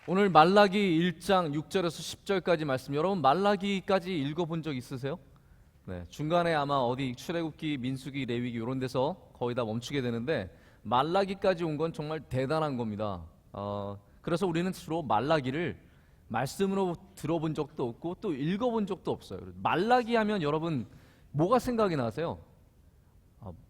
오늘 말라기 1장 6절에서 10절까지 말씀, 여러분 말라기까지 읽어본 적 있으세요? 네, 중간에 아마 어디 출애굽기, 민수기, 레위기 이런 데서 거의 다 멈추게 되는데 말라기까지 온 건 정말 대단한 겁니다. 그래서 우리는 주로 말라기를 말씀으로 들어본 적도 없고 또 읽어본 적도 없어요. 말라기 하면 여러분 뭐가 생각이 나세요?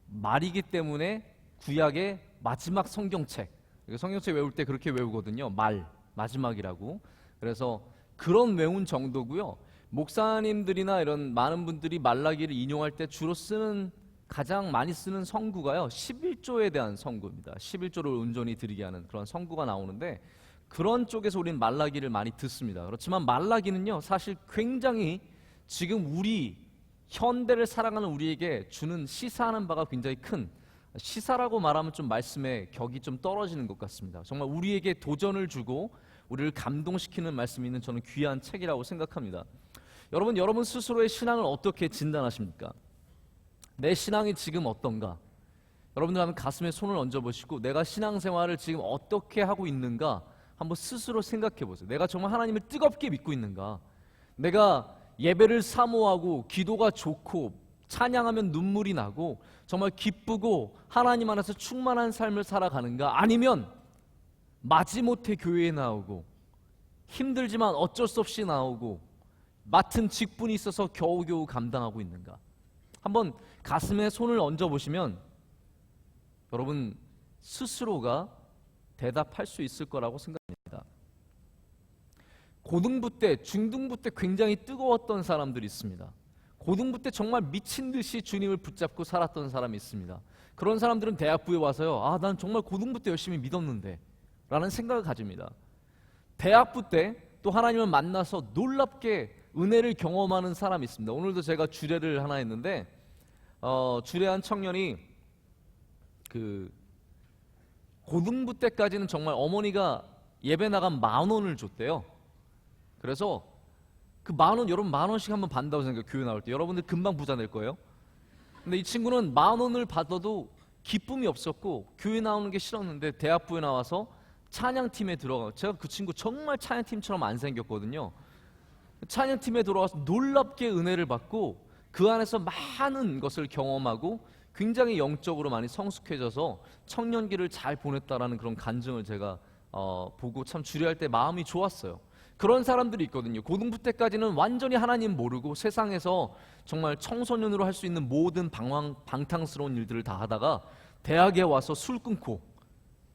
말이기 때문에 구약의 마지막 성경책, 성경책 외울 때 그렇게 외우거든요. 말, 마지막이라고. 그래서 그런 외운 정도고요. 목사님들이나 이런 많은 분들이 말라기를 인용할 때 주로 쓰는, 가장 많이 쓰는 성구가요 11조에 대한 성구입니다. 11조를 온전히 드리게 하는 그런 성구가 나오는데, 그런 쪽에서 우리는 말라기를 많이 듣습니다. 그렇지만 말라기는요 사실 굉장히 지금 우리 현대를 살아가는 우리에게 주는, 시사하는 바가 굉장히 큰, 시사라고 말하면 좀 말씀의 격이 좀 떨어지는 것 같습니다. 정말 우리에게 도전을 주고 우리를 감동시키는 말씀이 있는 저는 귀한 책이라고 생각합니다. 여러분 스스로의 신앙을 어떻게 진단하십니까? 내 신앙이 지금 어떤가? 여러분들 한번 가슴에 손을 얹어보시고 내가 신앙생활을 지금 어떻게 하고 있는가 한번 스스로 생각해 보세요. 내가 정말 하나님을 뜨겁게 믿고 있는가? 내가 예배를 사모하고 기도가 좋고 찬양하면 눈물이 나고 정말 기쁘고 하나님 안에서 충만한 삶을 살아가는가? 아니면 마지못해 교회에 나오고 힘들지만 어쩔 수 없이 나오고 맡은 직분이 있어서 겨우겨우 감당하고 있는가? 한번 가슴에 손을 얹어보시면 여러분 스스로가 대답할 수 있을 거라고 생각합니다. 고등부 때, 중등부 때 굉장히 뜨거웠던 사람들이 있습니다. 고등부 때 정말 미친 듯이 주님을 붙잡고 살았던 사람이 있습니다. 그런 사람들은 대학부에 와서요, 난 정말 고등부 때 열심히 믿었는데 라는 생각을 가집니다. 대학부 때 또 하나님을 만나서 놀랍게 은혜를 경험하는 사람이 있습니다. 오늘도 제가 주례를 하나 했는데 주례한 청년이 고등부 때까지는 정말 어머니가 예배 나간 10,000원을 줬대요. 그래서 그 10,000원, 여러분 10,000원씩 한번 받는다고 생각해요. 교회 나올 때 여러분들 금방 부자 될 거예요. 근데 이 친구는 10,000원을 받아도 기쁨이 없었고 교회 나오는 게 싫었는데 대학부에 나와서 찬양팀에 들어가, 제가 그 친구 정말 찬양팀처럼 안 생겼거든요. 찬양팀에 들어와서 놀랍게 은혜를 받고 그 안에서 많은 것을 경험하고 굉장히 영적으로 많이 성숙해져서 청년기를 잘 보냈다라는 그런 간증을 제가 보고 참 주례할 때 마음이 좋았어요. 그런 사람들이 있거든요. 고등부 때까지는 완전히 하나님 모르고 세상에서 정말 청소년으로 할 수 있는 모든 방탕스러운 일들을 다 하다가 대학에 와서 술 끊고,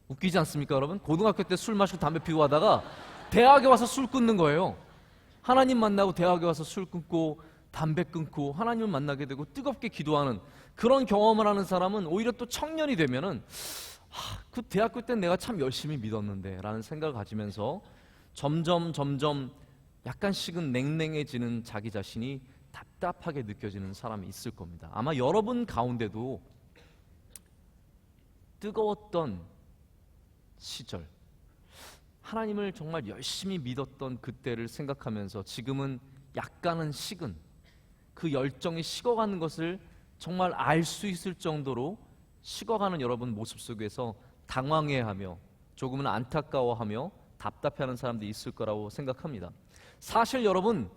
웃기지 않습니까 여러분? 고등학교 때 술 마시고 담배 피우고 하다가 대학에 와서 술 끊는 거예요. 하나님 만나고 대학에 와서 술 끊고 담배 끊고 하나님을 만나게 되고 뜨겁게 기도하는 그런 경험을 하는 사람은 오히려 또 청년이 되면은 그 대학교 때 내가 참 열심히 믿었는데 라는 생각을 가지면서 점점 약간씩은 냉랭해지는 자기 자신이 답답하게 느껴지는 사람이 있을 겁니다. 아마 여러분 가운데도 뜨거웠던 시절, 하나님을 정말 열심히 믿었던 그때를 생각하면서 지금은 약간은 식은, 그 열정이 식어가는 것을 정말 알 수 있을 정도로 식어가는 여러분 모습 속에서 당황해하며 조금은 안타까워하며 답답해하는 사람들이 있을 거라고 생각합니다. 사실 여러분,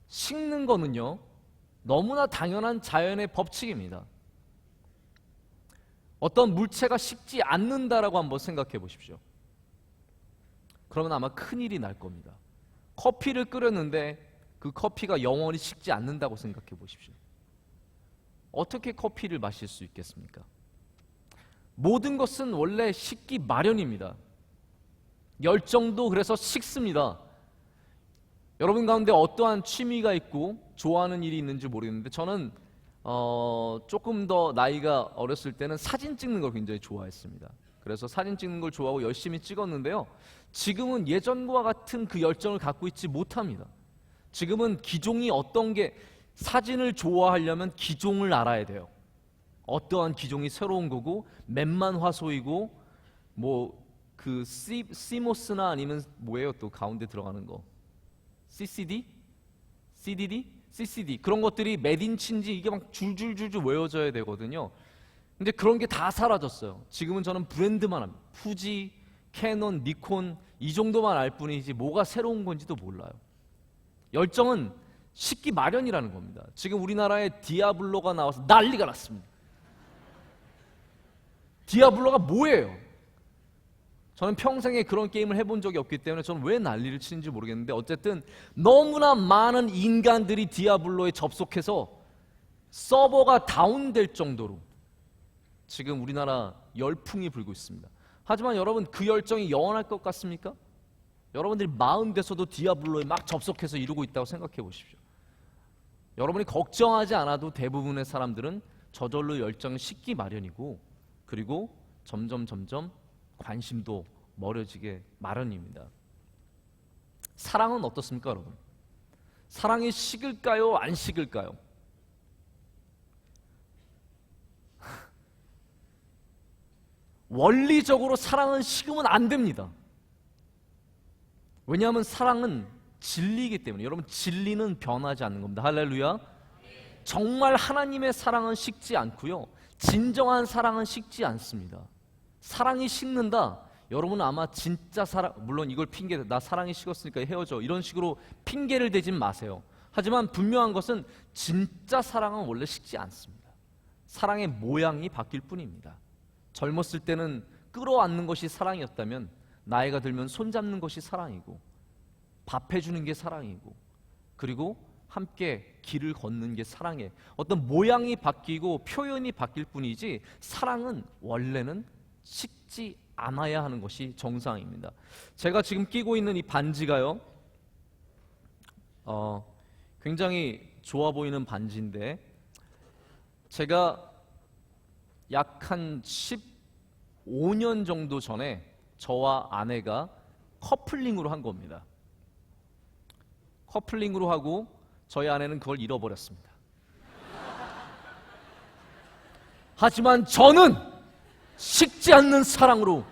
식는 거는요 너무나 당연한 자연의 법칙입니다. 어떤 물체가 식지 않는다라고 한번 생각해 보십시오. 그러면 아마 큰일이 날 겁니다. 커피를 끓였는데 그 커피가 영원히 식지 않는다고 생각해 보십시오. 어떻게 커피를 마실 수 있겠습니까? 모든 것은 원래 식기 마련입니다. 열정도 그래서 식습니다. 여러분 가운데 어떠한 취미가 있고 좋아하는 일이 있는지 모르겠는데 저는 조금 더 나이가 어렸을 때는 사진 찍는 걸 굉장히 좋아했습니다. 그래서 사진 찍는 걸 좋아하고 열심히 찍었는데요, 지금은 예전과 같은 그 열정을 갖고 있지 못합니다. 지금은 기종이 어떤 게, 사진을 좋아하려면 기종을 알아야 돼요. 어떠한 기종이 새로운 거고 몇만 화소이고 그 CMOS나 아니면 뭐예요 또 가운데 들어가는 거, CCD? CDD? CCD, 그런 것들이 몇 인치인지 이게 막 줄줄줄줄 외워져야 되거든요. 근데 그런 게 다 사라졌어요. 지금은 저는 브랜드만 합니다. 푸지, 캐논, 니콘 이 정도만 알 뿐이지 뭐가 새로운 건지도 몰라요. 열정은 식기 마련이라는 겁니다. 지금 우리나라에 디아블로가 나와서 난리가 났습니다. 디아블로가 뭐예요? 저는 평생에 그런 게임을 해본 적이 없기 때문에 저는 왜 난리를 치는지 모르겠는데, 어쨌든 너무나 많은 인간들이 디아블로에 접속해서 서버가 다운될 정도로 지금 우리나라 열풍이 불고 있습니다. 하지만 여러분, 그 열정이 영원할 것 같습니까? 여러분들이 40 돼서도 디아블로에 막 접속해서 이루고 있다고 생각해 보십시오. 여러분이 걱정하지 않아도 대부분의 사람들은 저절로 열정을 식기 마련이고, 그리고 점점 관심도 멀어지게 마련입니다. 사랑은 어떻습니까, 여러분? 사랑이 식을까요, 안 식을까요? 원리적으로 사랑은 식으면 안 됩니다. 왜냐하면 사랑은 진리이기 때문에. 여러분, 진리는 변하지 않는 겁니다. 할렐루야. 정말 하나님의 사랑은 식지 않고요, 진정한 사랑은 식지 않습니다. 사랑이 식는다, 여러분은 아마 진짜 사랑, 물론 이걸 핑계, 나 사랑이 식었으니까 헤어져, 이런 식으로 핑계를 대진 마세요. 하지만 분명한 것은 진짜 사랑은 원래 식지 않습니다. 사랑의 모양이 바뀔 뿐입니다. 젊었을 때는 끌어안는 것이 사랑이었다면 나이가 들면 손잡는 것이 사랑이고, 밥 해주는 게 사랑이고, 그리고 함께 길을 걷는 게 사랑이에요. 어떤 모양이 바뀌고 표현이 바뀔 뿐이지 사랑은 원래는 식지 않아야 하는 것이 정상입니다. 제가 지금 끼고 있는 이 반지가요, 굉장히 좋아 보이는 반지인데, 제가 약 한 15년 정도 전에 저와 아내가 커플링으로 한 겁니다. 커플링으로 하고 저희 아내는 그걸 잃어버렸습니다. 하지만 저는 식지 않는 사랑으로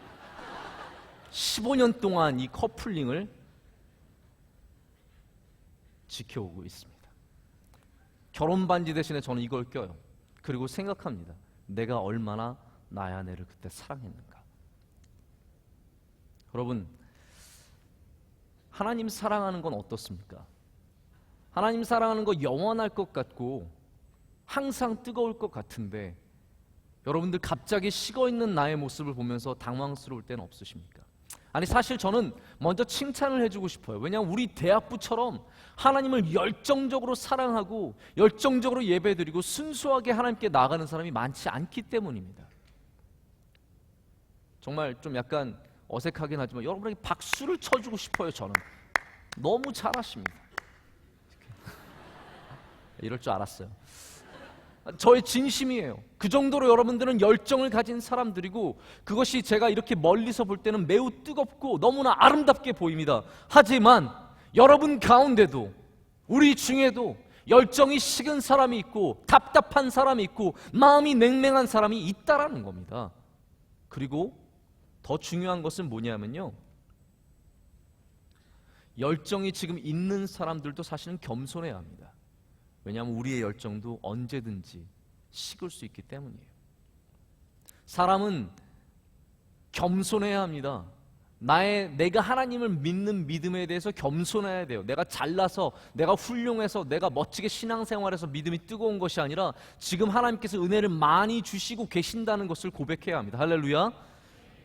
15년 동안 이 커플링을 지켜오고 있습니다. 결혼 반지 대신에 저는 이걸 껴요. 그리고 생각합니다. 내가 얼마나 나의 아내를 그때 사랑했는가. 여러분, 하나님 사랑하는 건 어떻습니까? 하나님 사랑하는 거 영원할 것 같고 항상 뜨거울 것 같은데, 여러분들 갑자기 식어있는 나의 모습을 보면서 당황스러울 때는 없으십니까? 아니, 사실 저는 먼저 칭찬을 해주고 싶어요. 왜냐하면 우리 대학부처럼 하나님을 열정적으로 사랑하고 열정적으로 예배드리고 순수하게 하나님께 나아가는 사람이 많지 않기 때문입니다. 정말 좀 약간 어색하긴 하지만 여러분에게 박수를 쳐주고 싶어요. 저는 너무 잘하십니다. 이럴 줄 알았어요. 저의 진심이에요. 그 정도로 여러분들은 열정을 가진 사람들이고, 그것이 제가 이렇게 멀리서 볼 때는 매우 뜨겁고 너무나 아름답게 보입니다. 하지만 여러분 가운데도, 우리 중에도 열정이 식은 사람이 있고 답답한 사람이 있고 마음이 냉랭한 사람이 있다라는 겁니다. 그리고 더 중요한 것은 뭐냐면요, 열정이 지금 있는 사람들도 사실은 겸손해야 합니다. 왜냐하면 우리의 열정도 언제든지 식을 수 있기 때문이에요. 사람은 겸손해야 합니다. 내가 하나님을 믿는 믿음에 대해서 겸손해야 돼요. 내가 잘나서, 내가 훌륭해서, 내가 멋지게 신앙생활해서 믿음이 뜨거운 것이 아니라 지금 하나님께서 은혜를 많이 주시고 계신다는 것을 고백해야 합니다. 할렐루야.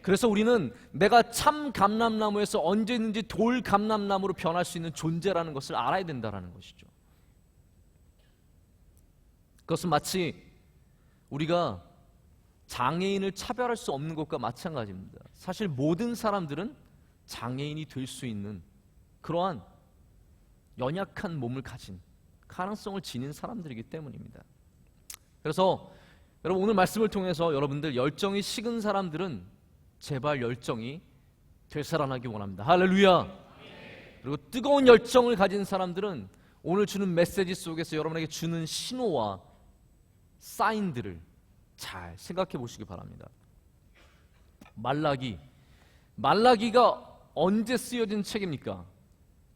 그래서 우리는 내가 참 감람나무에서 언제든지 돌 감람나무로 변할 수 있는 존재라는 것을 알아야 된다는 것이죠. 그것은 마치 우리가 장애인을 차별할 수 없는 것과 마찬가지입니다. 사실 모든 사람들은 장애인이 될 수 있는 그러한 연약한 몸을 가진, 가능성을 지닌 사람들이기 때문입니다. 그래서 여러분, 오늘 말씀을 통해서 여러분들 열정이 식은 사람들은 제발 열정이 되살아나기 원합니다. 할렐루야. 그리고 뜨거운 열정을 가진 사람들은 오늘 주는 메시지 속에서 여러분에게 주는 신호와 사인들을 잘 생각해 보시기 바랍니다. 말라기가 언제 쓰여진 책입니까?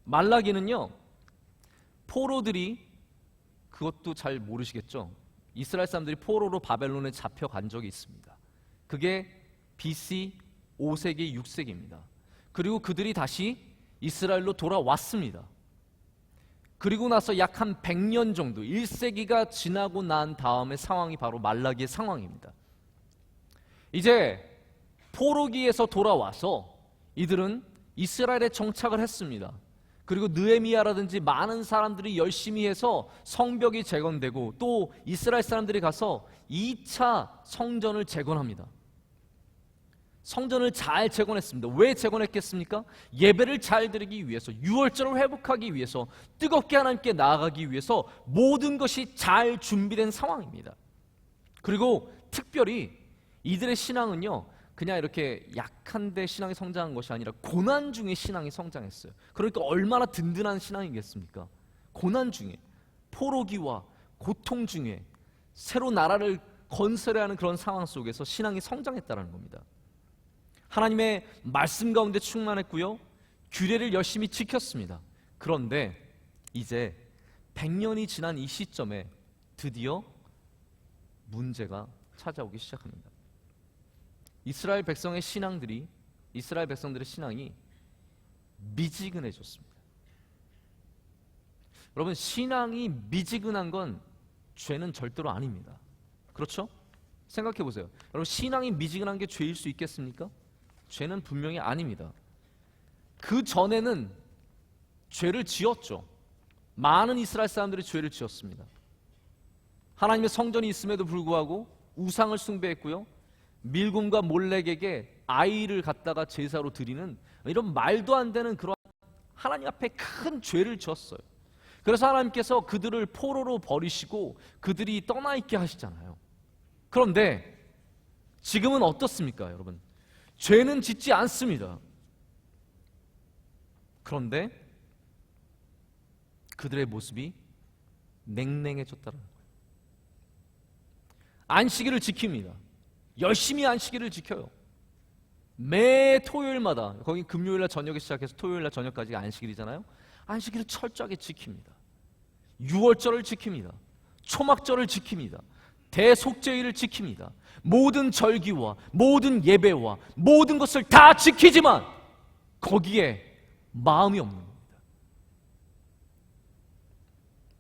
말라기는요, 포로들이, 그것도 잘 모르시겠죠? 이스라엘 사람들이 포로로 바벨론에 잡혀간 적이 있습니다. 그게 BC 5세기 6세기입니다. 그리고 그들이 다시 이스라엘로 돌아왔습니다. 그리고 나서 약 한 100년 정도, 1세기가 지나고 난 다음의 상황이 바로 말라기의 상황입니다. 이제 포로기에서 돌아와서 이들은 이스라엘에 정착을 했습니다. 그리고 느헤미야라든지 많은 사람들이 열심히 해서 성벽이 재건되고 또 이스라엘 사람들이 가서 2차 성전을 재건합니다. 성전을 잘 재건했습니다. 왜 재건했겠습니까? 예배를 잘 드리기 위해서, 유월절을 회복하기 위해서, 뜨겁게 하나님께 나아가기 위해서 모든 것이 잘 준비된 상황입니다. 그리고 특별히 이들의 신앙은요, 그냥 이렇게 약한데 신앙이 성장한 것이 아니라 고난 중에 신앙이 성장했어요. 그러니까 얼마나 든든한 신앙이겠습니까? 고난 중에, 포로기와 고통 중에 새로 나라를 건설해야 하는 그런 상황 속에서 신앙이 성장했다는 겁니다. 하나님의 말씀 가운데 충만했고요, 규례를 열심히 지켰습니다. 그런데 이제 100년이 지난 이 시점에 드디어 문제가 찾아오기 시작합니다. 이스라엘 백성들의 신앙이 미지근해졌습니다. 여러분, 신앙이 미지근한 건 죄는 절대로 아닙니다. 그렇죠? 생각해 보세요. 여러분, 신앙이 미지근한 게 죄일 수 있겠습니까? 죄는 분명히 아닙니다. 그 전에는 죄를 지었죠. 많은 이스라엘 사람들이 죄를 지었습니다. 하나님의 성전이 있음에도 불구하고 우상을 숭배했고요, 밀곰과 몰렉에게 아이를 갖다가 제사로 드리는 이런 말도 안 되는 그런 하나님 앞에 큰 죄를 지었어요. 그래서 하나님께서 그들을 포로로 버리시고 그들이 떠나 있게 하시잖아요. 그런데 지금은 어떻습니까, 여러분? 죄는 짓지 않습니다. 그런데 그들의 모습이 냉랭해졌다는 거예요. 안식일을 지킵니다. 열심히 안식일을 지켜요. 매 토요일마다, 거기 금요일날 저녁에 시작해서 토요일날 저녁까지 안식일이잖아요. 안식일을 철저하게 지킵니다. 유월절을 지킵니다. 초막절을 지킵니다. 대속죄일을 지킵니다. 모든 절기와 모든 예배와 모든 것을 다 지키지만 거기에 마음이 없는 겁니다.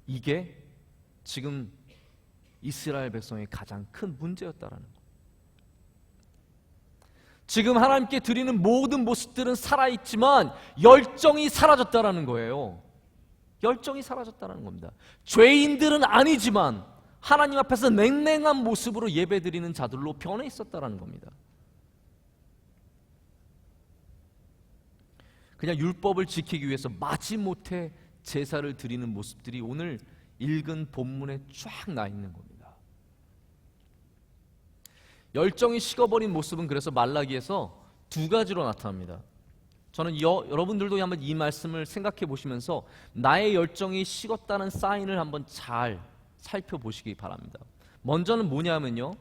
이게 지금 이스라엘 백성의 가장 큰 문제였다라는 거예요. 지금 하나님께 드리는 모든 모습들은 살아있지만 열정이 사라졌다라는 거예요. 열정이 사라졌다는 겁니다. 죄인들은 아니지만 하나님 앞에서 냉랭한 모습으로 예배드리는 자들로 변해 있었다는 겁니다. 그냥 율법을 지키기 위해서 마지못해 제사를 드리는 모습들이 오늘 읽은 본문에 쫙 나 있는 겁니다. 열정이 식어버린 모습은 그래서 말라기에서 두 가지로 나타납니다. 저는 여러분들도 한번 이 말씀을 생각해 보시면서 나의 열정이 식었다는 사인을 한번 잘 살펴보시기 바랍니다. 먼저는 뭐냐면요,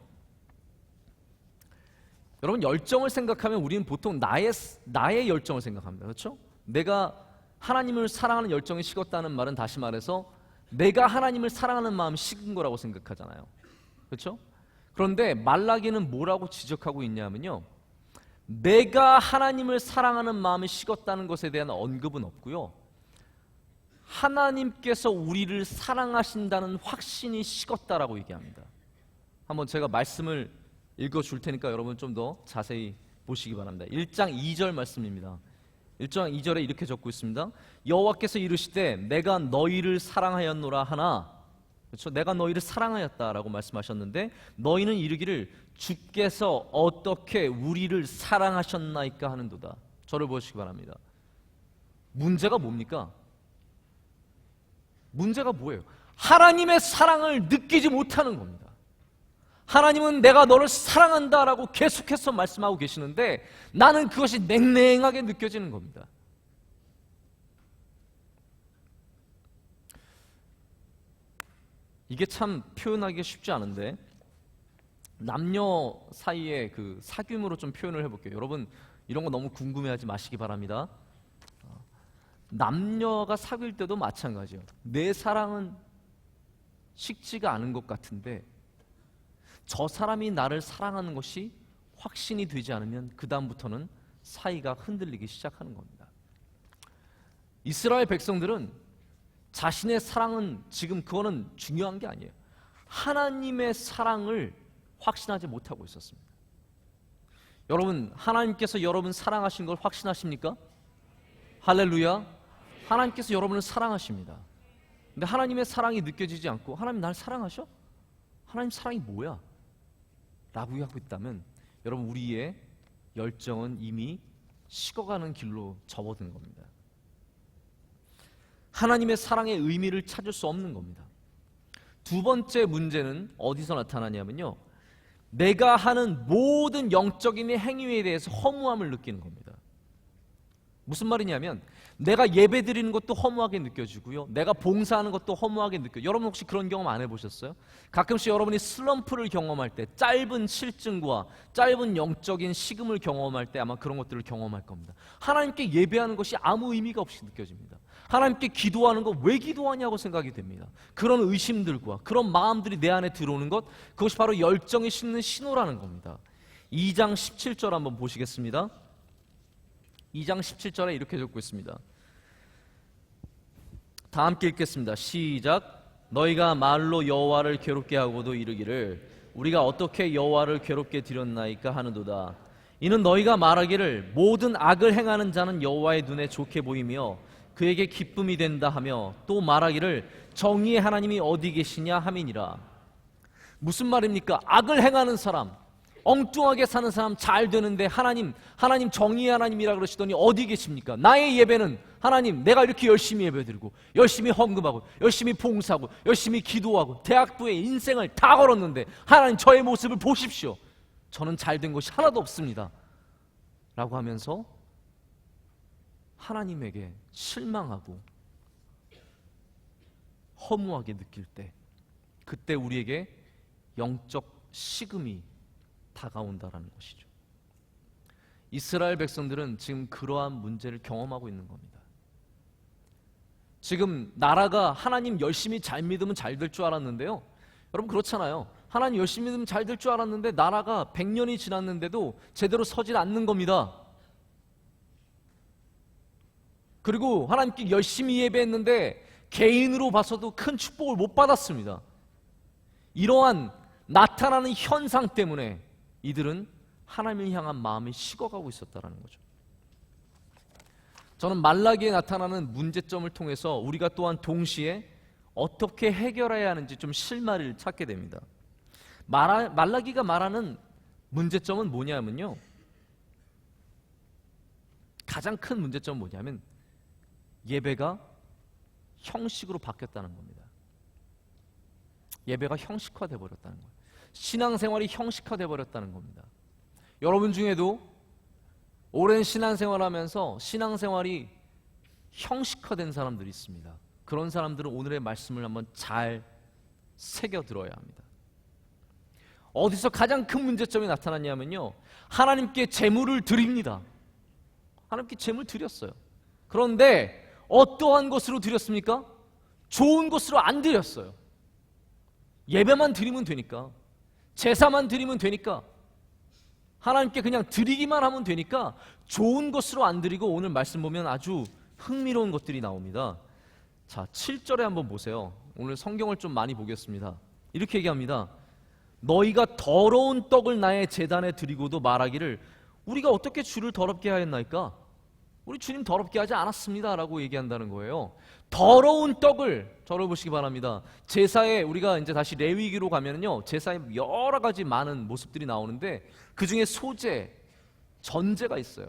여러분, 열정을 생각하면 우리는 보통 나의 열정을 생각합니다. 그렇죠? 내가 하나님을 사랑하는 열정이 식었다는 말은, 다시 말해서 내가 하나님을 사랑하는 마음이 식은 거라고 생각하잖아요. 그렇죠? 그런데 말라기는 뭐라고 지적하고 있냐면요, 내가 하나님을 사랑하는 마음이 식었다는 것에 대한 언급은 없고요, 하나님께서 우리를 사랑하신다는 확신이 식었다라고 얘기합니다. 한번 제가 말씀을 읽어줄 테니까 여러분 좀 더 자세히 보시기 바랍니다. 1장 2절 말씀입니다. 1장 2절에 이렇게 적고 있습니다. 여호와께서 이르시되 내가 너희를 사랑하였노라 하나, 그렇죠? 내가 너희를 사랑하였다라고 말씀하셨는데, 너희는 이르기를 주께서 어떻게 우리를 사랑하셨나이까 하는도다. 저를 보시기 바랍니다. 문제가 뭡니까? 문제가 뭐예요? 하나님의 사랑을 느끼지 못하는 겁니다. 하나님은 내가 너를 사랑한다라고 계속해서 말씀하고 계시는데 나는 그것이 냉랭하게 느껴지는 겁니다. 이게 참 표현하기가 쉽지 않은데, 남녀 사이의 그 사귐으로 좀 표현을 해볼게요. 여러분, 이런 거 너무 궁금해하지 마시기 바랍니다. 남녀가 사귈 때도 마찬가지예요. 내 사랑은 식지가 않은 것 같은데 저 사람이 나를 사랑하는 것이 확신이 되지 않으면 그 다음부터는 사이가 흔들리기 시작하는 겁니다. 이스라엘 백성들은 자신의 사랑은 지금 그거는 중요한 게 아니에요. 하나님의 사랑을 확신하지 못하고 있었습니다. 여러분, 하나님께서 여러분 사랑하신 걸 확신하십니까? 할렐루야. 하나님께서 여러분을 사랑하십니다. 근데 하나님의 사랑이 느껴지지 않고 하나님 날 사랑하셔? 하나님 사랑이 뭐야? 라고 하고 있다면 여러분, 우리의 열정은 이미 식어가는 길로 접어든 겁니다. 하나님의 사랑의 의미를 찾을 수 없는 겁니다. 두 번째 문제는 어디서 나타나냐면요, 내가 하는 모든 영적인 행위에 대해서 허무함을 느끼는 겁니다. 무슨 말이냐면 내가 예배 드리는 것도 허무하게 느껴지고요, 내가 봉사하는 것도 허무하게 느껴져요. 여러분 혹시 그런 경험 안 해보셨어요? 가끔씩 여러분이 슬럼프를 경험할 때, 짧은 실증과 짧은 영적인 식음을 경험할 때 아마 그런 것들을 경험할 겁니다. 하나님께 예배하는 것이 아무 의미가 없이 느껴집니다. 하나님께 기도하는 거 왜 기도하냐고 생각이 됩니다. 그런 의심들과 그런 마음들이 내 안에 들어오는 것, 그것이 바로 열정이 식는 신호라는 겁니다. 2장 17절 한번 보시겠습니다. 2장 17절에 이렇게 적고 있습니다. 다 함께 읽겠습니다. 시작. 너희가 말로 여호와를 괴롭게 하고도 이르기를 우리가 어떻게 여호와를 괴롭게 드렸나이까 하는도다. 이는 너희가 말하기를 모든 악을 행하는 자는 여호와의 눈에 좋게 보이며 그에게 기쁨이 된다 하며 또 말하기를 정의의 하나님이 어디 계시냐 함이니라. 무슨 말입니까? 악을 행하는 사람, 엉뚱하게 사는 사람 잘 되는데 하나님 정의의 하나님이라 그러시더니 어디 계십니까? 나의 예배는 하나님, 내가 이렇게 열심히 예배드리고 열심히 헌금하고 열심히 봉사하고 열심히 기도하고 대학부에 인생을 다 걸었는데 하나님 저의 모습을 보십시오. 저는 잘된 것이 하나도 없습니다. 라고 하면서 하나님에게 실망하고 허무하게 느낄 때, 그때 우리에게 영적 식음이 다가온다라는 것이죠. 이스라엘 백성들은 지금 그러한 문제를 경험하고 있는 겁니다. 지금 나라가 하나님 열심히 잘 믿으면 잘 될 줄 알았는데요, 여러분 그렇잖아요. 하나님 열심히 믿으면 잘 될 줄 알았는데 나라가 100년이 지났는데도 제대로 서질 않는 겁니다. 그리고 하나님께 열심히 예배했는데 개인으로 봐서도 큰 축복을 못 받았습니다. 이러한 나타나는 현상 때문에 이들은 하나님을 향한 마음이 식어가고 있었다는 거죠. 저는 말라기에 나타나는 문제점을 통해서 우리가 또한 동시에 어떻게 해결해야 하는지 좀 실마리를 찾게 됩니다. 말라기가 말하는 문제점은 뭐냐면요, 가장 큰 문제점은 뭐냐면 예배가 형식으로 바뀌었다는 겁니다. 예배가 형식화돼 버렸다는 거예요. 신앙생활이 형식화돼 버렸다는 겁니다. 여러분 중에도 오랜 신앙생활하면서 신앙생활이 형식화된 사람들이 있습니다. 그런 사람들은 오늘의 말씀을 한번 잘 새겨 들어야 합니다. 어디서 가장 큰 문제점이 나타났냐면요, 하나님께 제물을 드립니다. 하나님께 제물 드렸어요. 그런데 어떠한 것으로 드렸습니까? 좋은 것으로 안 드렸어요. 예배만 드리면 되니까, 제사만 드리면 되니까, 하나님께 그냥 드리기만 하면 되니까 좋은 것으로 안 드리고, 오늘 말씀 보면 아주 흥미로운 것들이 나옵니다. 자, 7절에 한번 보세요. 오늘 성경을 좀 많이 보겠습니다. 이렇게 얘기합니다. 너희가 더러운 떡을 나의 제단에 드리고도 말하기를 우리가 어떻게 주를 더럽게 하였나이까? 우리 주님 더럽게 하지 않았습니다 라고 얘기한다는 거예요. 더러운 떡을, 저를 보시기 바랍니다. 제사에, 우리가 이제 다시 레위기로 가면은요, 제사에 여러 가지 많은 모습들이 나오는데 그 중에 소제, 전제가 있어요.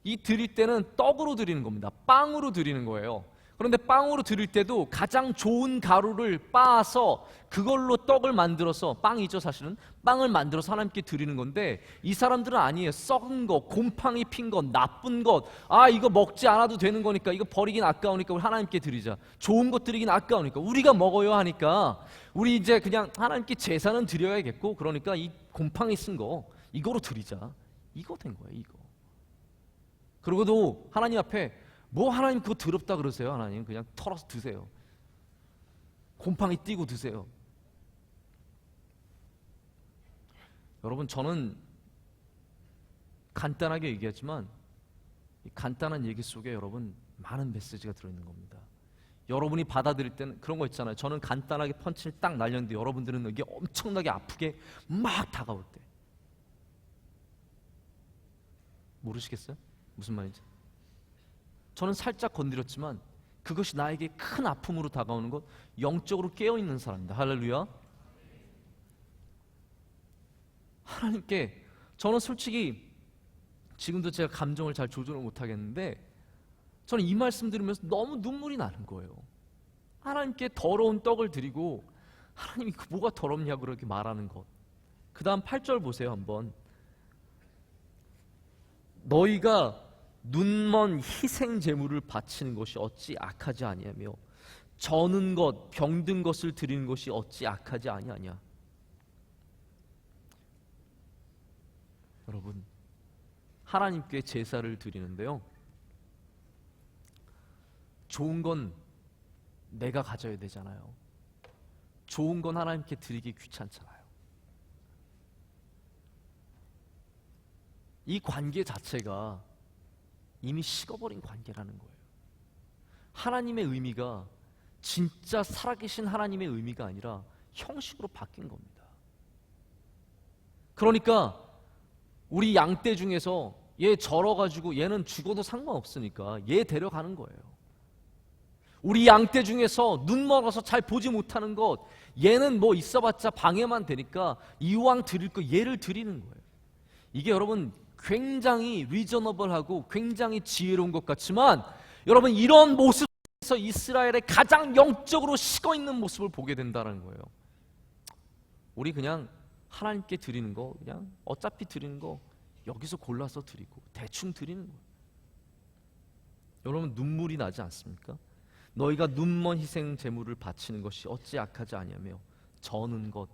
이 드릴 때는 떡으로 드리는 겁니다. 빵으로 드리는 거예요. 그런데 빵으로 드릴 때도 가장 좋은 가루를 빻아서 그걸로 떡을 만들어서, 빵이죠 사실은, 빵을 만들어서 하나님께 드리는 건데 이 사람들은 아니에요. 썩은 것, 곰팡이 핀 것, 나쁜 것, 이거 먹지 않아도 되는 거니까, 이거 버리긴 아까우니까 우리 하나님께 드리자. 좋은 것 드리긴 아까우니까 우리가 먹어요 하니까 우리 이제 그냥 하나님께 제사는 드려야겠고, 그러니까 이 곰팡이 쓴 거 이거로 드리자. 이거 된 거예요, 이거. 그리고도 하나님 앞에 뭐 하나님 그거 더럽다 그러세요? 하나님 그냥 털어서 드세요. 곰팡이 띄고 드세요. 여러분, 저는 간단하게 얘기하지만 이 간단한 얘기 속에 여러분 많은 메시지가 들어있는 겁니다. 여러분이 받아들일 때는 그런 거 있잖아요. 저는 간단하게 펀치를 딱 날렸는데 여러분들은 이게 엄청나게 아프게 막 다가올 때 모르시겠어요? 무슨 말인지? 저는 살짝 건드렸지만 그것이 나에게 큰 아픔으로 다가오는 것, 영적으로 깨어있는 사람입니다. 할렐루야. 하나님께 저는 솔직히 지금도 제가 감정을 잘 조절을 못하겠는데 저는 이 말씀 들으면서 너무 눈물이 나는 거예요. 하나님께 더러운 떡을 드리고 하나님이 그 뭐가 더럽냐고 그렇게 말하는 것. 그 다음 8절 보세요 한번. 너희가 눈먼 희생 제물을 바치는 것이 어찌 악하지 아니하며 저는 것 병든 것을 드리는 것이 어찌 악하지 아니하냐. 여러분, 하나님께 제사를 드리는데요, 좋은 건 내가 가져야 되잖아요. 좋은 건 하나님께 드리기 귀찮잖아요. 이 관계 자체가 이미 식어버린 관계라는 거예요. 하나님의 의미가 진짜 살아계신 하나님의 의미가 아니라 형식으로 바뀐 겁니다. 그러니까 우리 양떼 중에서 얘 절어가지고 얘는 죽어도 상관없으니까 얘 데려가는 거예요. 우리 양떼 중에서 눈 멀어서 잘 보지 못하는 것, 얘는 뭐 있어봤자 방해만 되니까 이왕 드릴 거 얘를 드리는 거예요. 이게 여러분 굉장히 리저너블하고 굉장히 지혜로운 것 같지만 여러분 이런 모습에서 이스라엘의 가장 영적으로 식어있는 모습을 보게 된다는 거예요. 우리 그냥 하나님께 드리는 거 그냥 어차피 드리는 거 여기서 골라서 드리고 대충 드리는 거예요. 여러분 눈물이 나지 않습니까? 너희가 눈먼 희생 제물을 바치는 것이 어찌 악하지 아니하며 저는 것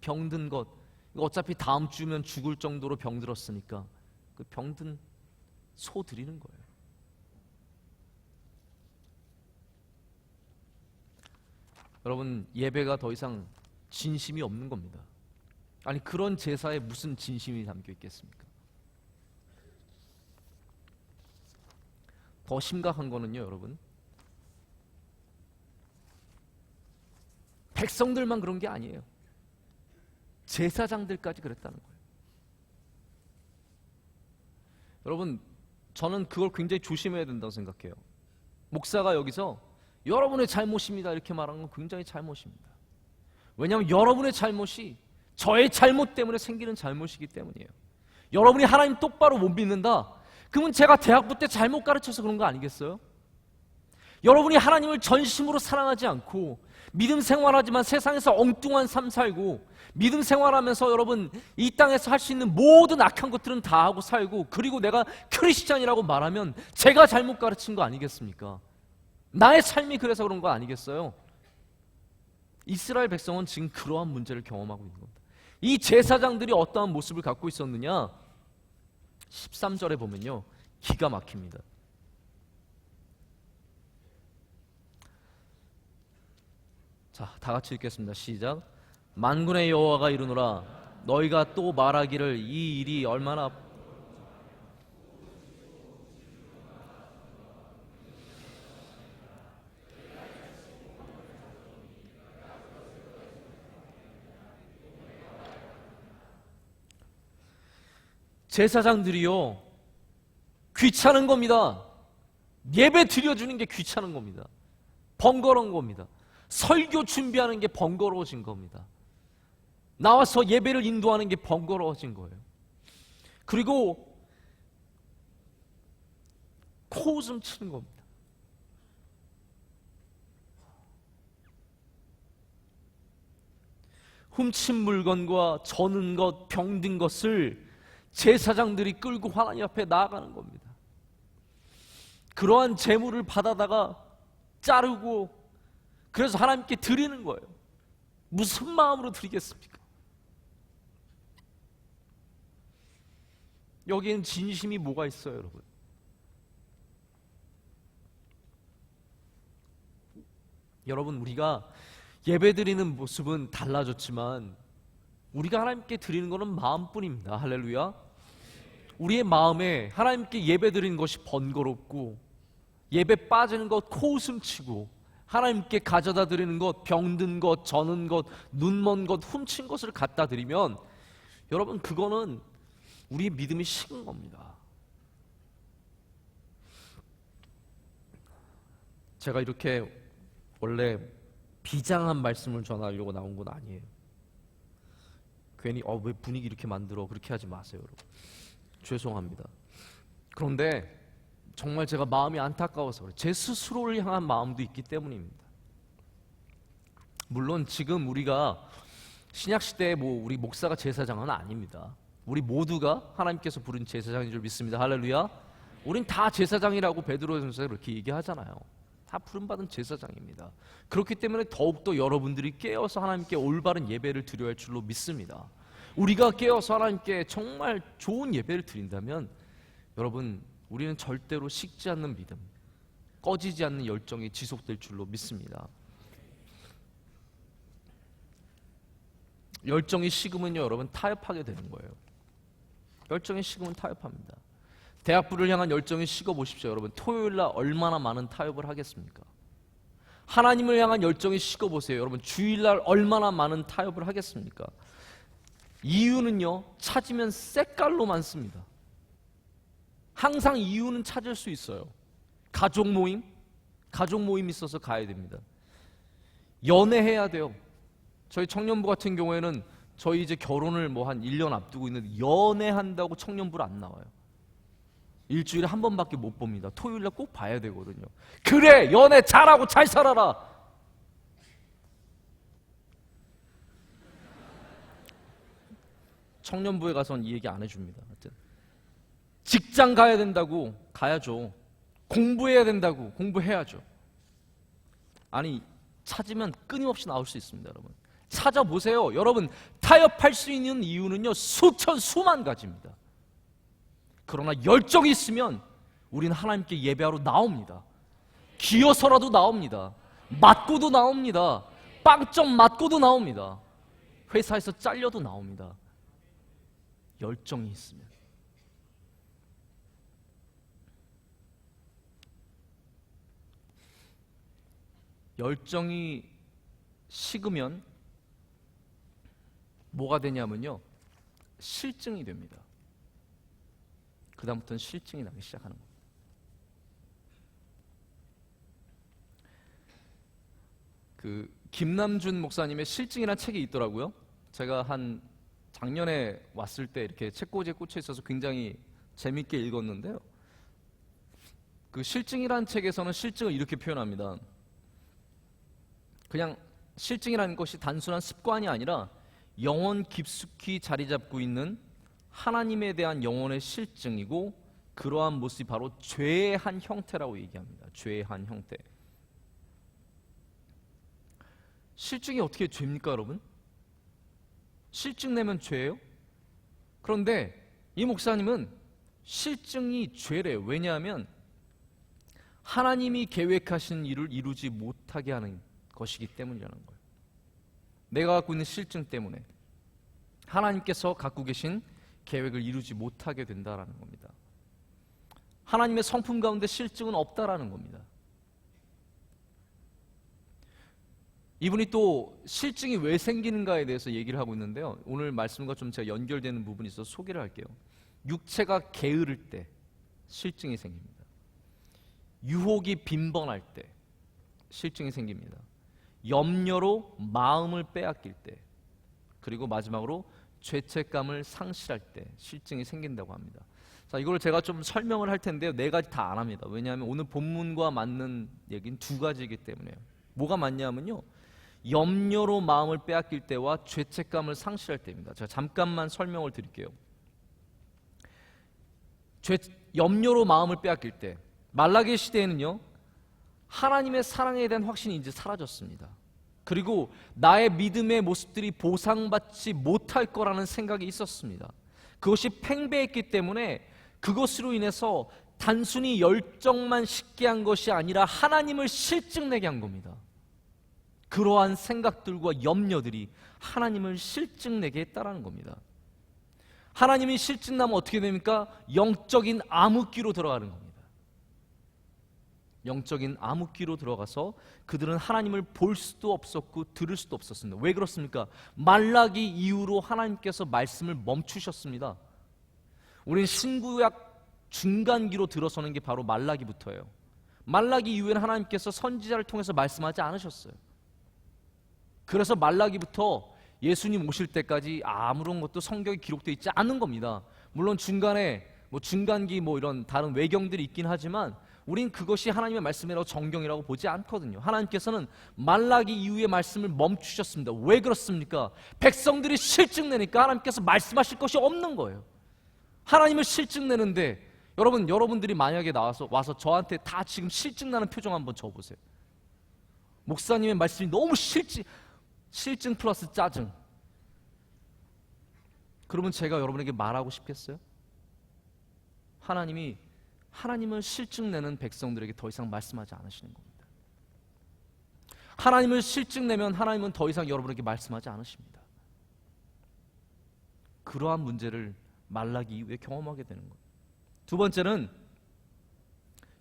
병든 것 어차피 다음 주면 죽을 정도로 병들었으니까 그 병든 소 드리는 거예요. 여러분 예배가 더 이상 진심이 없는 겁니다. 아니 그런 제사에 무슨 진심이 담겨 있겠습니까? 더 심각한 거는요 여러분, 백성들만 그런 게 아니에요. 제사장들까지 그랬다는 거예요. 여러분 저는 그걸 굉장히 조심해야 된다고 생각해요. 목사가 여기서 여러분의 잘못입니다 이렇게 말하는 건 굉장히 잘못입니다. 왜냐하면 여러분의 잘못이 저의 잘못 때문에 생기는 잘못이기 때문이에요. 여러분이 하나님 똑바로 못 믿는다? 그러면 제가 대학부 때 잘못 가르쳐서 그런 거 아니겠어요? 여러분이 하나님을 전심으로 사랑하지 않고 믿음 생활하지만 세상에서 엉뚱한 삶 살고 믿음 생활하면서 여러분 이 땅에서 할 수 있는 모든 악한 것들은 다 하고 살고 그리고 내가 크리스찬이라고 말하면 제가 잘못 가르친 거 아니겠습니까? 나의 삶이 그래서 그런 거 아니겠어요? 이스라엘 백성은 지금 그러한 문제를 경험하고 있는 겁니다. 이 제사장들이 어떠한 모습을 갖고 있었느냐? 13절에 보면요 기가 막힙니다. 자, 다 같이 읽겠습니다. 시작. 만군의 여호와가 이르노라 너희가 또 말하기를 이 일이 얼마나 제사장들이요 귀찮은 겁니다. 예배 드려주는 게 귀찮은 겁니다. 번거로운 겁니다. 설교 준비하는 게 번거로워진 겁니다. 나와서 예배를 인도하는 게 번거로워진 거예요. 그리고 코웃음 치는 겁니다. 훔친 물건과 저는 것, 병든 것을 제사장들이 끌고 하나님 앞에 나아가는 겁니다. 그러한 제물을 받아다가 자르고 그래서 하나님께 드리는 거예요. 무슨 마음으로 드리겠습니까? 여기엔 진심이 뭐가 있어요, 여러분? 여러분, 우리가 예배드리는 모습은 달라졌지만 우리가 하나님께 드리는 것은 마음뿐입니다. 할렐루야. 우리의 마음에 하나님께 예배드리는 것이 번거롭고 예배 빠지는 것 코웃음치고 하나님께 가져다 드리는 것 병든 것 저는 것 눈먼 것 훔친 것을 갖다 드리면 여러분 그거는 우리의 믿음이 식은 겁니다. 제가 이렇게 원래 비장한 말씀을 전하려고 나온 건 아니에요. 괜히 왜 분위기 이렇게 만들어 그렇게 하지 마세요 여러분. 죄송합니다. 그런데 정말 제가 마음이 안타까워서 그래요. 제 스스로를 향한 마음도 있기 때문입니다. 물론 지금 우리가 신약시대에 우리 목사가 제사장은 아닙니다. 우리 모두가 하나님께서 부른 제사장인 줄 믿습니다. 할렐루야. 우린 다 제사장이라고 베드로전서에 그렇게 얘기하잖아요. 다 부름받은 제사장입니다. 그렇기 때문에 더욱더 여러분들이 깨어서 하나님께 올바른 예배를 드려야 할 줄로 믿습니다. 우리가 깨어서 하나님께 정말 좋은 예배를 드린다면 여러분 우리는 절대로 식지 않는 믿음, 꺼지지 않는 열정이 지속될 줄로 믿습니다. 열정이 식으면요 여러분 타협하게 되는 거예요. 열정이 식으면 타협합니다. 대학부를 향한 열정이 식어보십시오. 여러분 토요일날 얼마나 많은 타협을 하겠습니까? 하나님을 향한 열정이 식어보세요. 여러분 주일날 얼마나 많은 타협을 하겠습니까? 이유는요 찾으면 색깔로 많습니다. 항상 이유는 찾을 수 있어요. 가족 모임 있어서 가야 됩니다. 연애해야 돼요. 저희 청년부 같은 경우에는 저희 이제 결혼을 한 1년 앞두고 있는데 연애한다고 청년부를 안 나와요. 일주일에 한 번밖에 못 봅니다. 토요일날 꼭 봐야 되거든요. 그래 연애 잘하고 잘 살아라. 청년부에 가서는 이 얘기 안 해줍니다. 하여튼 직장 가야 된다고 가야죠. 공부해야 된다고 공부해야죠. 아니 찾으면 끊임없이 나올 수 있습니다. 여러분 찾아보세요. 여러분 타협할 수 있는 이유는요 수만 가지입니다. 그러나 열정이 있으면 우리는 하나님께 예배하러 나옵니다. 기어서라도 나옵니다. 맞고도 나옵니다. 빵점 맞고도 나옵니다. 회사에서 잘려도 나옵니다. 열정이 있으면. 열정이 식으면 뭐가 되냐면요 실증이 됩니다. 그 다음부터는 실증이 나기 시작하는 겁니다. 김남준 목사님의 실증이라는 책이 있더라고요. 제가 한 작년에 왔을 때 이렇게 책꽂이에 꽂혀 있어서 굉장히 재밌게 읽었는데요. 그 실증이라는 책에서는 실증을 이렇게 표현합니다. 그냥 실증이라는 것이 단순한 습관이 아니라 영혼 깊숙이 자리 잡고 있는 하나님에 대한 영혼의 실증이고 그러한 모습이 바로 죄의 한 형태라고 얘기합니다. 죄의 한 형태. 실증이 어떻게 죄입니까 여러분? 실증 내면 죄예요? 그런데 이 목사님은 실증이 죄래요. 왜냐하면 하나님이 계획하신 일을 이루지 못하게 하는 것이기 때문이라는 거예요. 내가 갖고 있는 실증 때문에 하나님께서 갖고 계신 계획을 이루지 못하게 된다라는 겁니다. 하나님의 성품 가운데 실증은 없다라는 겁니다. 이분이 또 실증이 왜 생기는가에 대해서 얘기를 하고 있는데요. 오늘 말씀과 좀 제가 연결되는 부분이 있어서 소개를 할게요. 육체가 게으를 때 실증이 생깁니다. 유혹이 빈번할 때 실증이 생깁니다. 염려로 마음을 빼앗길 때, 그리고 마지막으로 죄책감을 상실할 때 실증이 생긴다고 합니다. 자, 이걸 제가 좀 설명을 할 텐데요. 네 가지 다 안 합니다. 왜냐하면 오늘 본문과 맞는 얘기는 두 가지이기 때문에요. 뭐가 맞냐면요, 염려로 마음을 빼앗길 때와 죄책감을 상실할 때입니다. 제가 잠깐만 설명을 드릴게요. 염려로 마음을 빼앗길 때, 말라기 시대에는요 하나님의 사랑에 대한 확신이 이제 사라졌습니다. 그리고 나의 믿음의 모습들이 보상받지 못할 거라는 생각이 있었습니다. 그것이 팽배했기 때문에 그것으로 인해서 단순히 열정만 식게 한 것이 아니라 하나님을 실증내게 한 겁니다. 그러한 생각들과 염려들이 하나님을 실증내게 했다라는 겁니다. 하나님이 실증나면 어떻게 됩니까? 영적인 암흑기로 들어가는 겁니다. 영적인 암흑기로 들어가서 그들은 하나님을 볼 수도 없었고 들을 수도 없었습니다. 왜 그렇습니까? 말라기 이후로 하나님께서 말씀을 멈추셨습니다. 우린 신구약 중간기로 들어서는 게 바로 말라기부터예요. 말라기 이후에는 하나님께서 선지자를 통해서 말씀하지 않으셨어요. 그래서 말라기부터 예수님 오실 때까지 아무런 것도 성경에 기록되어 있지 않은 겁니다. 물론 중간에 중간기 이런 다른 외경들이 있긴 하지만 우린 그것이 하나님의 말씀이라고 정경이라고 보지 않거든요. 하나님께서는 말라기 이후의 말씀을 멈추셨습니다. 왜 그렇습니까? 백성들이 실증내니까 하나님께서 말씀하실 것이 없는 거예요. 하나님을 실증내는데 여러분들이 만약에 와서 저한테 다 지금 실증나는 표정 한번 줘보세요. 목사님의 말씀이 너무 실증 플러스 짜증. 그러면 제가 여러분에게 말하고 싶겠어요? 하나님을 실증내는 백성들에게 더 이상 말씀하지 않으시는 겁니다. 하나님을 실증내면 하나님은 더 이상 여러분에게 말씀하지 않으십니다. 그러한 문제를 말라기 이후에 경험하게 되는 거예요. 두 번째는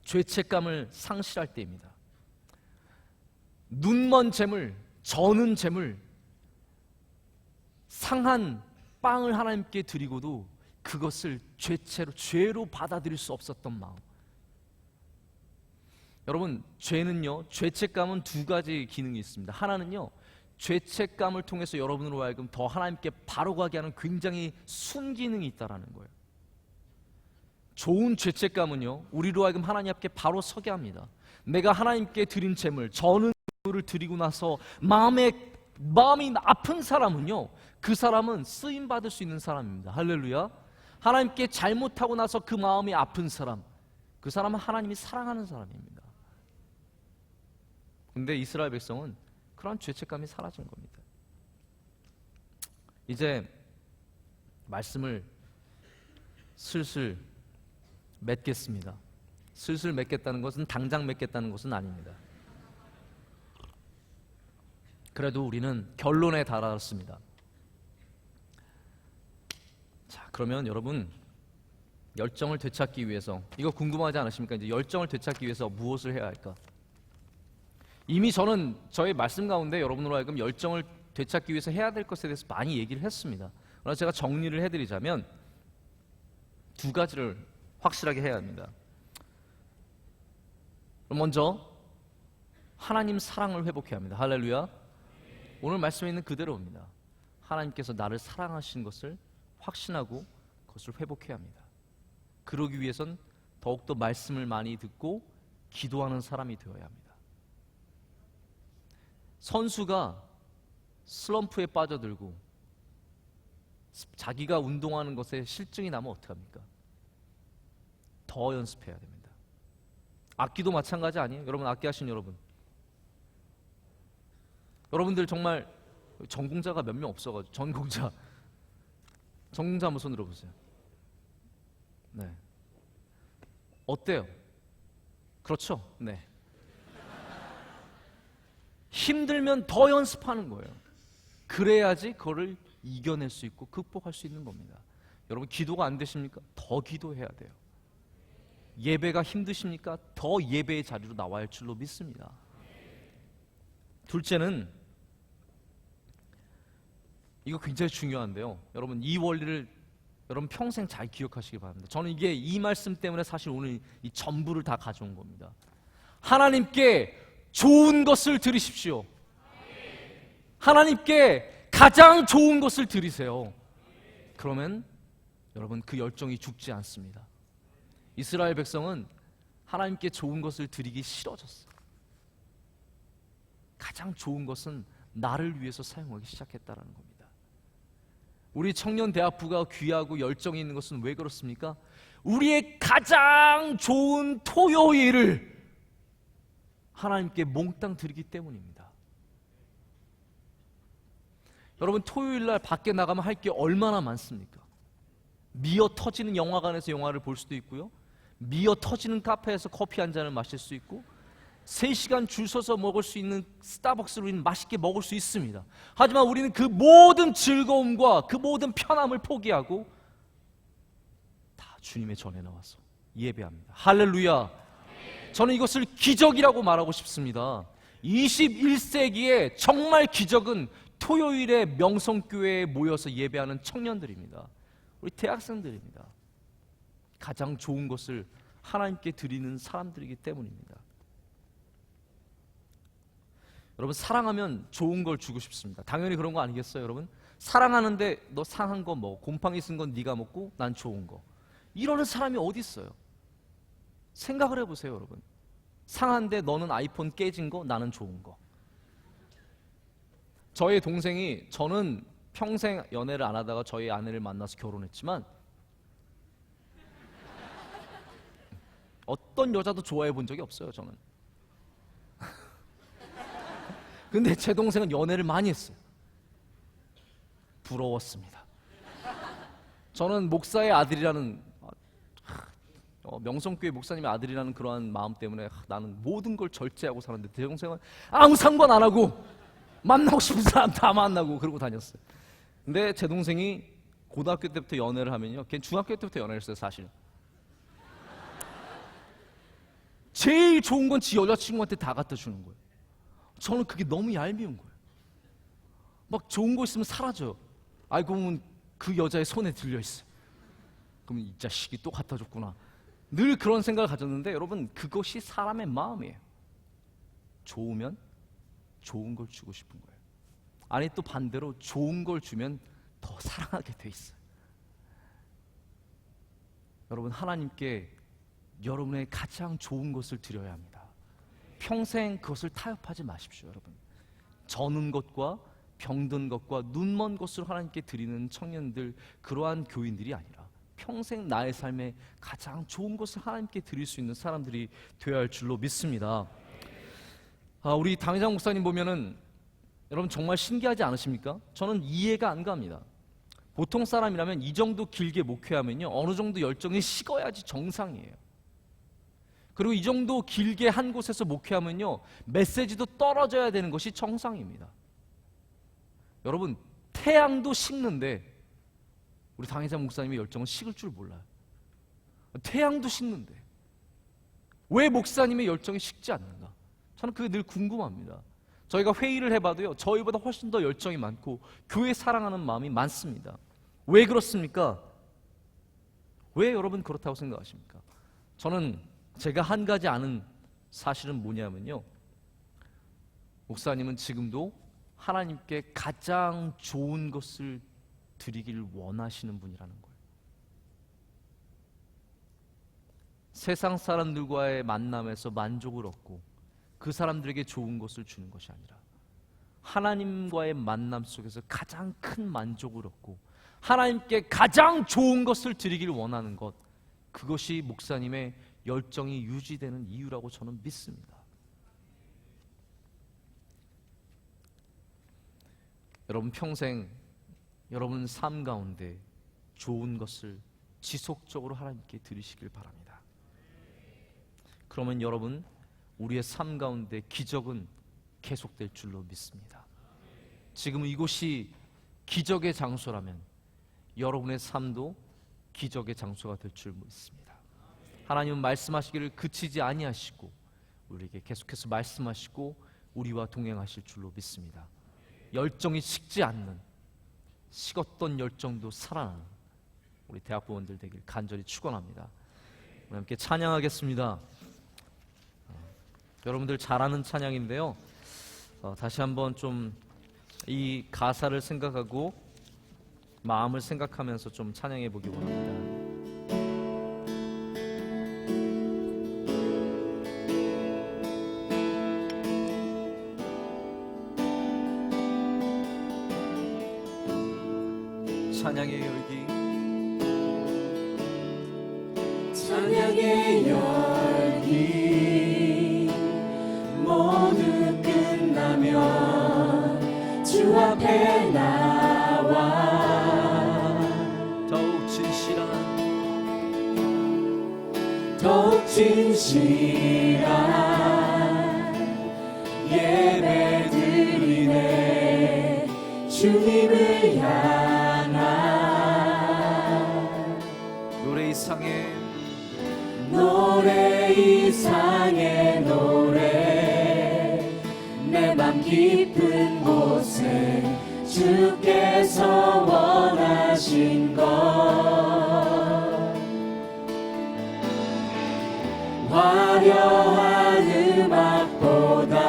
죄책감을 상실할 때입니다. 눈먼 재물, 저는 재물, 상한 빵을 하나님께 드리고도 그것을 죄로 받아들일 수 없었던 마음. 여러분, 죄책감은 두 가지 기능이 있습니다. 하나는요, 죄책감을 통해서 여러분으로 하여금 더 하나님께 바로 가게 하는 굉장히 순기능이 있다라는 거예요. 좋은 죄책감은요, 우리로 하여금 하나님 앞에 바로 서게 합니다. 내가 하나님께 드린 재물, 저는 를 드리고 나서 마음이 아픈 사람은요, 그 사람은 쓰임 받을 수 있는 사람입니다. 할렐루야. 하나님께 잘못하고 나서 그 마음이 아픈 사람, 그 사람은 하나님이 사랑하는 사람입니다. 근데 이스라엘 백성은 그런 죄책감이 사라진 겁니다. 이제 말씀을 슬슬 맺겠습니다. 슬슬 맺겠다는 것은 당장 맺겠다는 것은 아닙니다. 그래도 우리는 결론에 달았습니다. 자, 그러면 여러분, 열정을 되찾기 위해서, 이거 궁금하지 않으십니까? 이제 열정을 되찾기 위해서 무엇을 해야 할까? 이미 저는 저의 말씀 가운데 여러분으로 하여금 열정을 되찾기 위해서 해야 될 것에 대해서 많이 얘기를 했습니다. 그러나 제가 정리를 해드리자면 두 가지를 확실하게 해야 합니다. 먼저 하나님 사랑을 회복해야 합니다. 할렐루야. 오늘 말씀에 있는 그대로입니다. 하나님께서 나를 사랑하신 것을 확신하고 그것을 회복해야 합니다. 그러기 위해선 더욱더 말씀을 많이 듣고 기도하는 사람이 되어야 합니다. 선수가 슬럼프에 빠져들고 자기가 운동하는 것에 실증이 나면 어떡합니까? 더 연습해야 됩니다. 악기도 마찬가지 아니에요? 여러분, 악기 하신 여러분들 정말 전공자가 몇 명 없어가지고 전공자 한번 손 들어보세요. 네, 어때요? 그렇죠? 네. 힘들면 더 연습하는 거예요. 그래야지 그거를 이겨낼 수 있고 극복할 수 있는 겁니다. 여러분, 기도가 안 되십니까? 더 기도해야 돼요. 예배가 힘드십니까? 더 예배의 자리로 나와야 할 줄로 믿습니다. 둘째는, 이거 굉장히 중요한데요, 여러분, 이 원리를 여러분 평생 잘 기억하시기 바랍니다. 저는 이 말씀 때문에 사실 오늘 이 전부를 다 가져온 겁니다. 하나님께 좋은 것을 드리십시오. 하나님께 가장 좋은 것을 드리세요. 그러면 여러분, 그 열정이 죽지 않습니다. 이스라엘 백성은 하나님께 좋은 것을 드리기 싫어졌어요. 가장 좋은 것은 나를 위해서 사용하기 시작했다는 겁니다. 우리 청년대학부가 귀하고 열정이 있는 것은 왜 그렇습니까? 우리의 가장 좋은 토요일을 하나님께 몽땅 드리기 때문입니다. 여러분, 토요일날 밖에 나가면 할 게 얼마나 많습니까? 미어 터지는 영화관에서 영화를 볼 수도 있고요, 미어 터지는 카페에서 커피 한 잔을 마실 수 있고, 3시간 줄 서서 먹을 수 있는 스타벅스로 우리는 맛있게 먹을 수 있습니다. 하지만 우리는 그 모든 즐거움과 그 모든 편함을 포기하고 주님의 전에 나와서 예배합니다. 할렐루야. 저는 이것을 기적이라고 말하고 싶습니다. 21세기의 정말 기적은 토요일에 명성교회에 모여서 예배하는 청년들입니다. 우리 대학생들입니다. 가장 좋은 것을 하나님께 드리는 사람들이기 때문입니다. 여러분, 사랑하면 좋은 걸 주고 싶습니다. 당연히 그런 거 아니겠어요, 여러분? 사랑하는데 너 상한 거 먹어, 곰팡이 쓴 건 네가 먹고 난 좋은 거, 이러는 사람이 어디 있어요? 생각을 해보세요, 여러분. 상한데 너는 아이폰 깨진 거, 나는 좋은 거. 저의 동생이, 저는 평생 연애를 안 하다가 저희 아내를 만나서 결혼했지만 어떤 여자도 좋아해 본 적이 없어요, 저는. 근데 제 동생은 연애를 많이 했어요. 부러웠습니다. 저는 목사의 아들이라는, 명성교회 목사님의 아들이라는 그러한 마음 때문에 나는 모든 걸 절제하고 사는데, 제 동생은 아무 상관 안 하고 만나고 싶은 사람 다 만나고 그러고 다녔어요. 근데 제 동생이 고등학교 때부터 연애를 하면요, 걔는 중학교 때부터 연애를 했어요, 사실. 제일 좋은 건 지 여자친구한테 다 갖다 주는 거예요. 저는 그게 너무 얄미운 거예요. 막 좋은 거 있으면 사라져요. 알고 보면 그 여자의 손에 들려있어요. 그러면 이 자식이 또 갖다 줬구나. 늘 그런 생각을 가졌는데, 여러분, 그것이 사람의 마음이에요. 좋으면 좋은 걸 주고 싶은 거예요. 아니, 또 반대로 좋은 걸 주면 더 사랑하게 돼 있어요. 여러분, 하나님께 여러분의 가장 좋은 것을 드려야 합니다. 평생 그것을 타협하지 마십시오, 여러분. 저는 것과 병든 것과 눈먼 것을 하나님께 드리는 청년들, 그러한 교인들이 아니라 평생 나의 삶에 가장 좋은 것을 하나님께 드릴 수 있는 사람들이 되어야 할 줄로 믿습니다. 우리 당회장 목사님 보면은 여러분 정말 신기하지 않으십니까? 저는 이해가 안 갑니다. 보통 사람이라면 이 정도 길게 목회하면요, 어느 정도 열정이 식어야지 정상이에요. 그리고 이 정도 길게 한 곳에서 목회하면요, 메시지도 떨어져야 되는 것이 정상입니다. 여러분, 태양도 식는데 우리 당회장 목사님의 열정은 식을 줄 몰라요. 태양도 식는데 왜 목사님의 열정이 식지 않는가? 저는 그게 늘 궁금합니다. 저희가 회의를 해봐도요, 저희보다 훨씬 더 열정이 많고 교회 사랑하는 마음이 많습니다. 왜 그렇습니까? 왜 여러분 그렇다고 생각하십니까? 저는 제가 한 가지 아는 사실은 뭐냐면요, 목사님은 지금도 하나님께 가장 좋은 것을 드리기를 원하시는 분이라는 거예요. 세상 사람들과의 만남에서 만족을 얻고 그 사람들에게 좋은 것을 주는 것이 아니라 하나님과의 만남 속에서 가장 큰 만족을 얻고 하나님께 가장 좋은 것을 드리기를 원하는 것, 그것이 목사님의 열정이 유지되는 이유라고 저는 믿습니다. 여러분, 평생 여러분 삶 가운데 좋은 것을 지속적으로 하나님께 드리시길 바랍니다. 그러면 여러분, 우리의 삶 가운데 기적은 계속될 줄로 믿습니다. 지금 이곳이 기적의 장소라면 여러분의 삶도 기적의 장소가 될 줄 믿습니다. 하나님은 말씀하시기를 그치지 아니하시고 우리에게 계속해서 말씀하시고 우리와 동행하실 줄로 믿습니다. 열정이 식지 않는, 식었던 열정도 살아나는 우리 대학부원들 되길 간절히 축원합니다. 우리 함께 찬양하겠습니다. 여러분들 잘 아는 찬양인데요, 다시 한번 좀 이 가사를 생각하고 마음을 생각하면서 좀 찬양해 보기 원합니다. 찬양의 열기, 찬양의 열기, 모두 끝나면 주 앞에 나와 더욱 진실한 예배 드리네. 주님을 향한 노래 이상의 노래 이상의 노래 내 맘 깊은 곳에 주께서 원하신 것 화려한 음악보다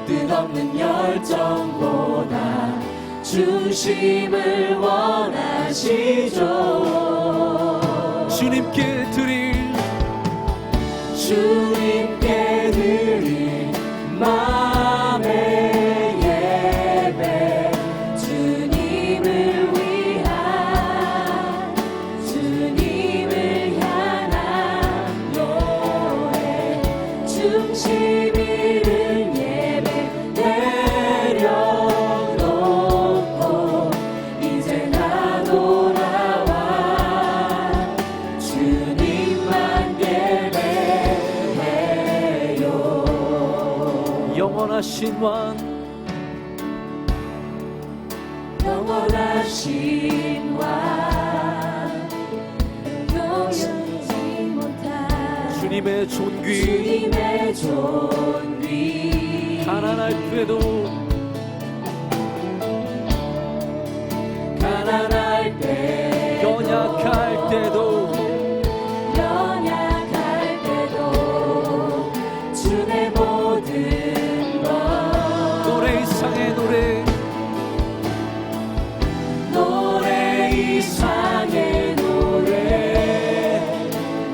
뜻없는 열정보다 중심을 원하시죠. 주님께 드릴 마음의 예배 주님을 위한 주님을 향한 노래 중심 잃은 예배 내려놓고 이제 나 돌아와 주님만 예배해요. 영원하신 왕 영원하신 왕 영원하지 못한 주님의 존귀 주님의 존귀 가난할 때도 가난할 때 연약할 때도 연약할 때도 주의 모든 것 노래 이상의 노래 이상의 노래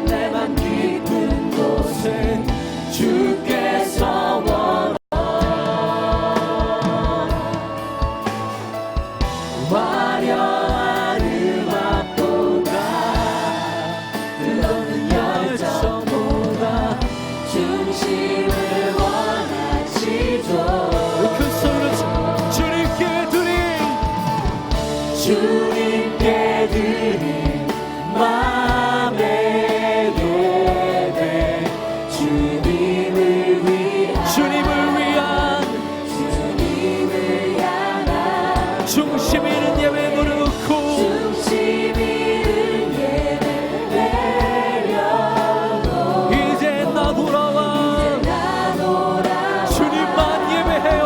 내 맘 깊은 곳에 주께서 화려한 음악보다 뜨거운 열정보다 중심을 원하시죠. 큰 소리로 주님께 드릴 마음의 예배 주님을 위한 중심 있는 예배 무릎 중심 잃은 예배 내려놓고 이제 나 돌아와 주님만 예배해요.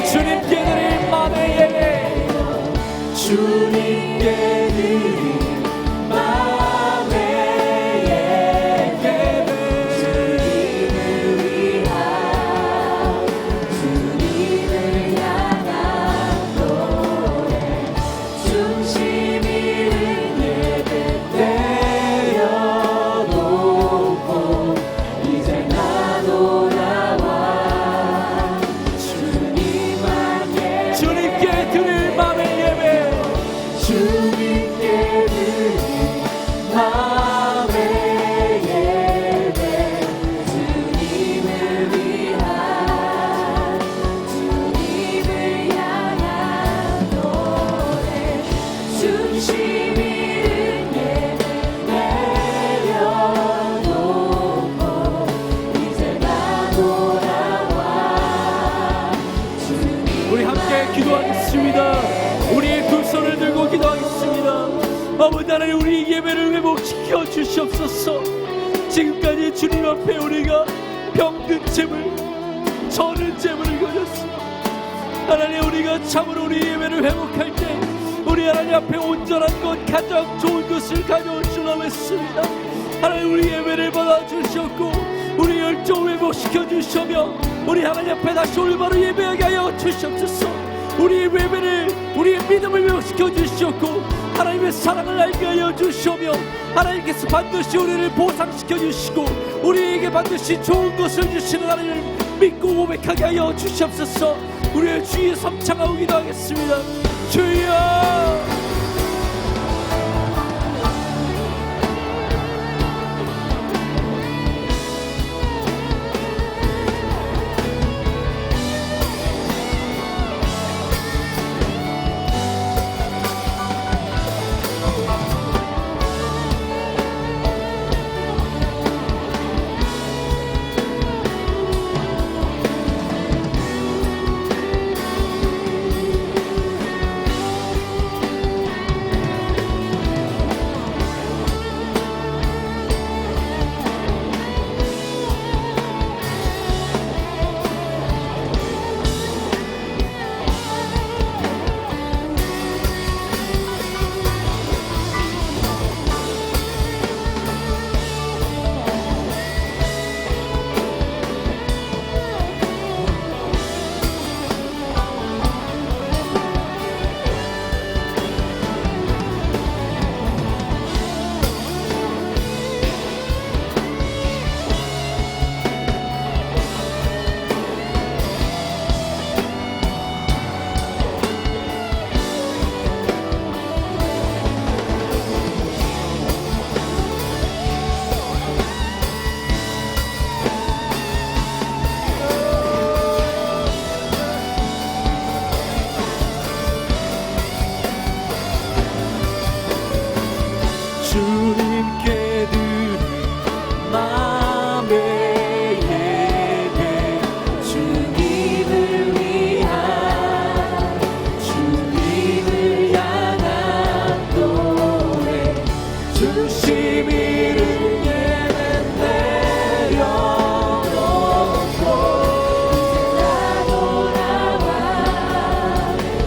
주님께 드릴 마음의 예배 주님께 드릴 마음의 예배 주님을 향한 노래 중심 잃은 예배 내려놓고 이제 나 돌아와 주님만 주님께 드릴 마음의 예배 주님께 드릴 마음의 예배 주님을 위한 주님을 향한 노래 중심 잃은 예배 내려놓고 이제 나 돌아와 우리 함께 기도하겠습니다. 우리의 두 손을 들고 기도하겠습니다. 아버지 하나님 우리 예배를 회복시켜 주시옵소서. 지금까지 주님 앞에 우리가 병든 재물 저는 재물을 가졌습니다. 하나님 우리가 참으로 우리 예배를 회복할 때 우리 하나님 앞에 온전한 것 가장 좋은 것을 가져올 줄 알았습니다. 하나님 우리 예배를 받아주셨고 우리 열정을 회복시켜 주시며 우리 하나님 앞에 다시 올바로 예배하게 하여 주시옵소서. 우리의 예배를 우리의 믿음을 회복시켜 주시었고 하나님의 사랑을 알게 하여 주시오며 하나님께서 반드시 우리를 보상시켜 주시고 우리에게 반드시 좋은 것을 주시는 하나님을 믿고 고백하게 하여 주시옵소서. 우리의 주의 섬창하고 기도하겠습니다. 주여 주님께 드린 마음의 예배 주님을 위한 주님을 향한 노래 중심 잃은 예배 내려놓고 나 돌아와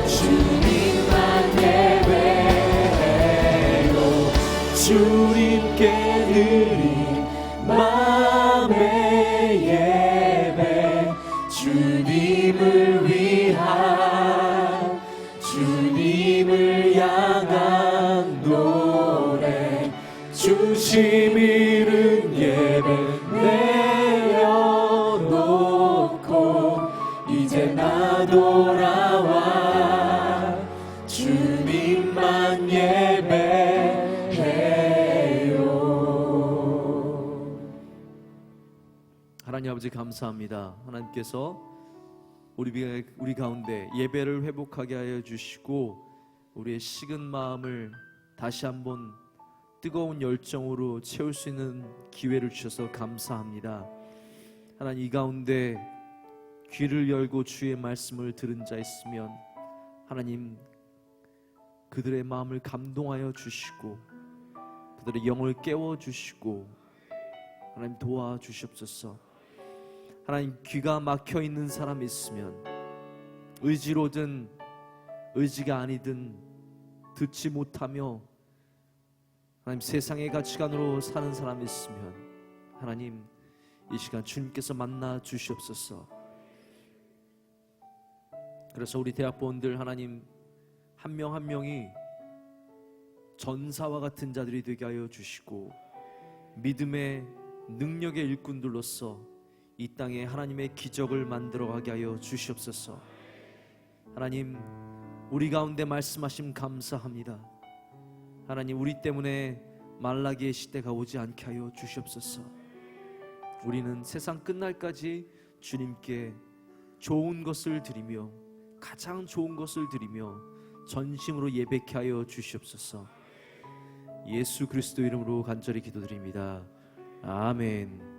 주님만 예배해요 주님께 드린 마음의 예배 주님을 위한 주님을 향한 노래 중심 잃은 예배 내려놓고 이제 나 돌아와 주님만 예배해요. 하나님 아버지 감사합니다. 하나님께서 우리 가운데 예배를 회복하게 하여 주시고 우리의 식은 마음을 다시 한번 뜨거운 열정으로 채울 수 있는 기회를 주셔서 감사합니다. 하나님 이 가운데 귀를 열고 주의 말씀을 들은 자 있으면 하나님 그들의 마음을 감동하여 주시고 그들의 영을 깨워 주시고 하나님 도와주시옵소서. 하나님 귀가 막혀 있는 사람이 있으면 의지로든 의지가 아니든 듣지 못하며 하나님 세상의 가치관으로 사는 사람이 있으면 하나님 이 시간 주님께서 만나 주시옵소서. 그래서 우리 대학부원들 하나님 한 명 한 명이 전사와 같은 자들이 되게 하여 주시고 믿음의 능력의 일꾼들로서 이 땅에 하나님의 기적을 만들어가게 하여 주시옵소서. 하나님 우리 가운데 말씀하심 감사합니다. 하나님 우리 때문에 말라기의 시대가 오지 않게 하여 주시옵소서. 우리는 세상 끝날까지 주님께 좋은 것을 드리며 가장 좋은 것을 드리며 전심으로 예배케 하여 주시옵소서. 예수 그리스도 이름으로 간절히 기도드립니다. 아멘.